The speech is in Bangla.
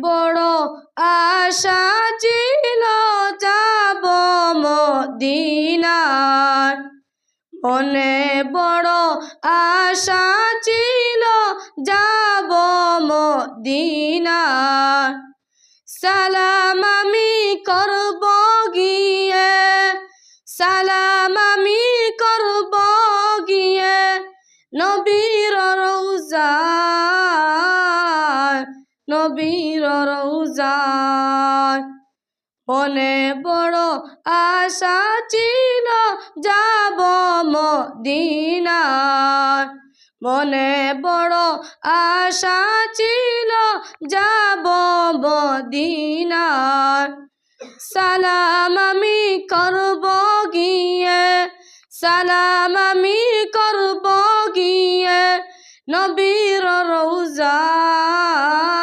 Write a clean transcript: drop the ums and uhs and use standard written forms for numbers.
বড় আশা ছিল যাব মদিনার, মনে বড় আশা ছিল যাব মদিনার। সালাম আমি করব গিয়ে, সালাম আমি করব গিয়ে নবীর রওজায়, নবীর রওজায়। মনে বড় আশা ছিল যাব মদিনার, মনে বড় আশা ছিল যাব মদিনার। সালাম আমি করব গিয়ে, সালাম আমি করব গিয়ে নবীর রওজায়।